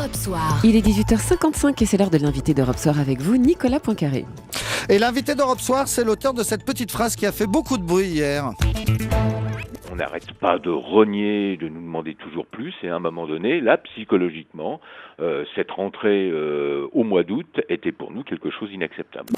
Europe Soir. Il est 18h55 et c'est l'heure de l'invité d'Europe Soir avec vous, Nicolas Poincaré. Et l'invité d'Europe Soir, c'est l'auteur de cette petite phrase qui a fait beaucoup de bruit hier. On n'arrête pas de rogner, de nous demander toujours plus, et à un moment donné, là, psychologiquement, cette rentrée au mois d'août était pour nous quelque chose d'inacceptable.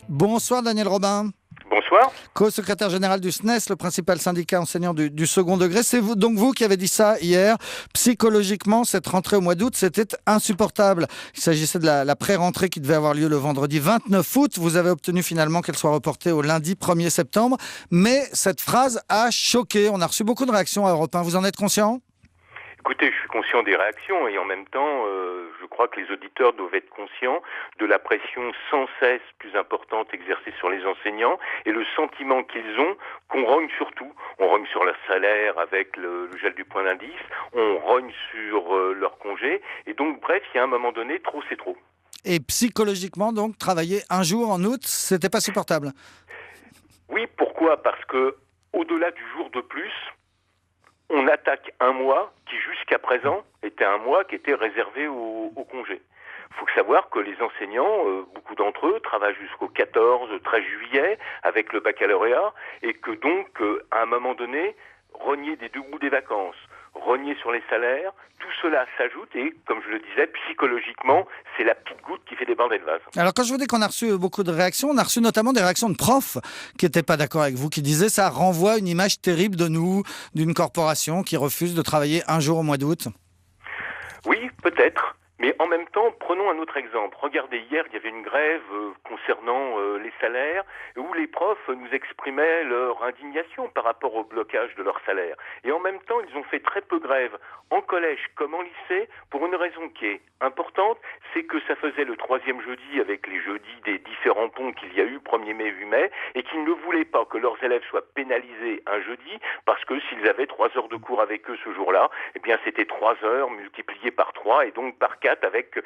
Bonsoir Daniel Robin. Bonsoir. Co-secrétaire général du SNES, le principal syndicat enseignant du second degré. C'est vous qui avez dit ça hier. Psychologiquement, cette rentrée au mois d'août, c'était insupportable. Il s'agissait de la pré-rentrée qui devait avoir lieu le vendredi 29 août. Vous avez obtenu finalement qu'elle soit reportée au lundi 1er septembre. Mais cette phrase a choqué. On a reçu beaucoup de réactions à Europe 1. Vous en êtes conscient ? Écoutez, je suis conscient des réactions et en même temps, je crois que les auditeurs doivent être conscients de la pression sans cesse plus importante exercée sur les enseignants et le sentiment qu'ils ont qu'on rogne sur tout. On rogne sur leur salaire avec le gel du point d'indice, on rogne sur leur congé et donc bref, il y a un moment donné, trop c'est trop. Et psychologiquement, donc, travailler un jour en août, c'était pas supportable. Oui, pourquoi ? Parce que au-delà du jour de plus, on attaque un mois qui, jusqu'à présent, était un mois qui était réservé au congé. Il faut savoir que les enseignants, beaucoup d'entre eux, travaillent jusqu'au 14-13 juillet avec le baccalauréat et que donc, à un moment donné, rogner des deux bouts des vacances, rogner sur les salaires, tout cela s'ajoute et, comme je le disais, psychologiquement, c'est la petite goutte qui fait déborder le vase. Alors quand je vous dis qu'on a reçu beaucoup de réactions, on a reçu notamment des réactions de profs qui n'étaient pas d'accord avec vous, qui disaient ça renvoie une image terrible de nous, d'une corporation qui refuse de travailler un jour au mois d'août. Oui, peut-être. Mais en même temps, prenons un autre exemple. Regardez, hier, il y avait une grève concernant les salaires où les profs nous exprimaient leur indignation par rapport au blocage de leurs salaires. Et en même temps, ils ont fait très peu grève en collège comme en lycée pour une raison qui est importante, c'est que ça faisait le 3e jeudi avec les jeudis des différents ponts qu'il y a eu, 1er mai, 8 mai, et qu'ils ne voulaient pas que leurs élèves soient pénalisés un jeudi parce que s'ils avaient 3 heures de cours avec eux ce jour-là, eh bien c'était 3 heures multipliées par 3 et donc par 4 avec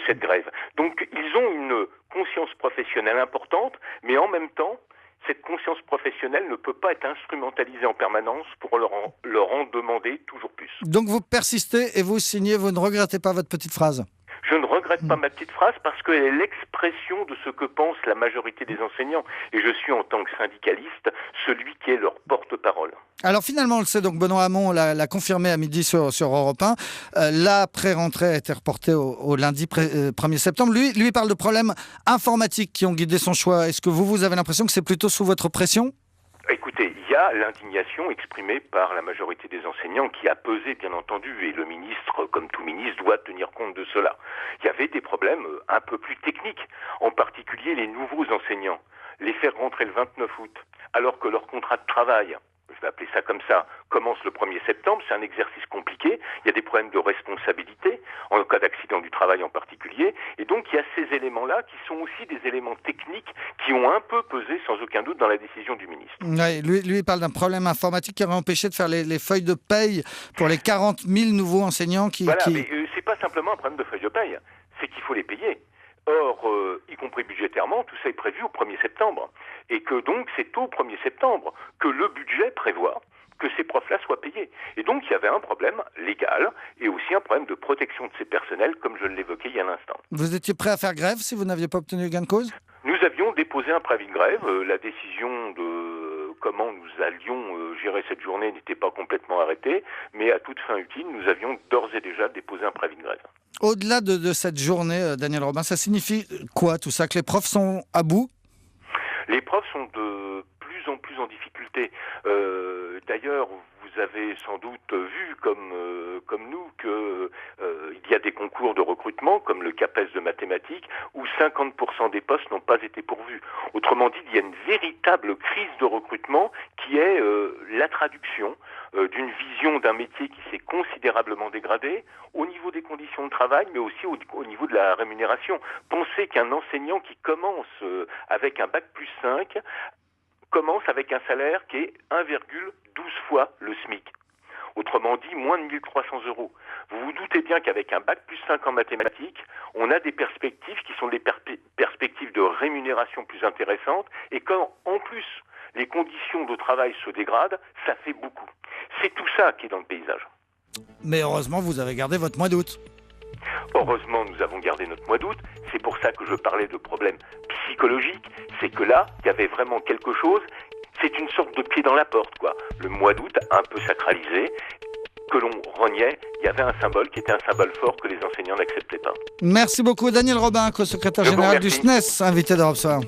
cette grève. Donc ils ont une conscience professionnelle importante, mais en même temps, cette conscience professionnelle ne peut pas être instrumentalisée en permanence pour leur en demander toujours plus. Donc vous persistez et vous signez, vous ne regrettez pas votre petite phrase ? Je ne regrette pas ma petite phrase parce qu'elle est l'expression de ce que pense la majorité des enseignants. Et je suis, en tant que syndicaliste, celui qui est leur porte-parole. Alors finalement, on le sait, donc Benoît Hamon l'a confirmé à midi sur Europe 1. La pré-rentrée a été reportée au lundi 1er septembre. Lui parle de problèmes informatiques qui ont guidé son choix. Est-ce que vous avez l'impression que c'est plutôt sous votre pression ? Écoutez, il y a l'indignation exprimée par la majorité des enseignants qui a pesé, bien entendu, et le ministre, comme tout ministre, doit tenir compte de cela. Il y avait des problèmes un peu plus techniques, en particulier les nouveaux enseignants. Les faire rentrer le 29 août, alors que leur contrat de travail, je vais appeler ça comme ça, commence le 1er septembre, c'est un exercice compliqué, il y a des problèmes de responsabilité, en cas d'accident du travail en particulier, et donc il y a ces éléments-là qui sont aussi des éléments techniques qui ont un peu pesé sans aucun doute dans la décision du ministre. Ouais, lui il parle d'un problème informatique qui aurait empêché de faire les feuilles de paye pour les 40 000 nouveaux enseignants qui... Voilà, mais c'est pas simplement un problème de feuilles de paye, c'est qu'il faut les payer. Or, y compris budgétairement, tout ça est prévu au 1er septembre. Et que donc, c'est au 1er septembre que le budget prévoit que ces profs-là soient payés. Et donc, il y avait un problème légal et aussi un problème de protection de ces personnels, comme je l'évoquais il y a un instant. Vous étiez prêt à faire grève si vous n'aviez pas obtenu gain de cause ? Nous avions déposé un préavis de grève. La décision de comment nous allions gérer cette journée n'était pas complètement arrêtée, mais à toute fin utile, nous avions d'ores et déjà déposé un préavis de grève. Au-delà de cette journée, Daniel Robin, ça signifie quoi tout ça ? Que les profs sont à bout ? Les profs sont de plus en plus en difficulté. D'ailleurs, vous avez sans doute vu, comme nous, qu'il y a des concours de recrutement, comme le CAPES de mathématiques, où 50% des postes n'ont pas été pourvus. Autrement dit, il y a une véritable crise de recrutement qui est la traduction d'une vision d'un métier qui s'est considérablement dégradé au niveau des conditions de travail, mais aussi au niveau de la rémunération. Pensez qu'un enseignant qui commence avec un bac plus 5 commence avec un salaire qui est 1,12 fois le SMIC. Autrement dit, moins de 1 300 €. Vous vous doutez bien qu'avec un bac plus 5 en mathématiques, on a des perspectives qui sont des perspectives de rémunération plus intéressantes. Et quand, en plus, les conditions de travail se dégradent, ça fait beaucoup. C'est tout ça qui est dans le paysage. Mais heureusement, vous avez gardé votre mois d'août. heureusement, nous avons gardé notre mois d'août. C'est pour ça que je parlais de problème psychologique. C'est que là, il y avait vraiment quelque chose. C'est une sorte de pied dans la porte, quoi. Le mois d'août, un peu sacralisé, que l'on reniait. Il y avait un symbole qui était un symbole fort que les enseignants n'acceptaient pas. Merci beaucoup, Daniel Robin, co-secrétaire Je vous général du remercie. SNES, invité d'Europe Soir.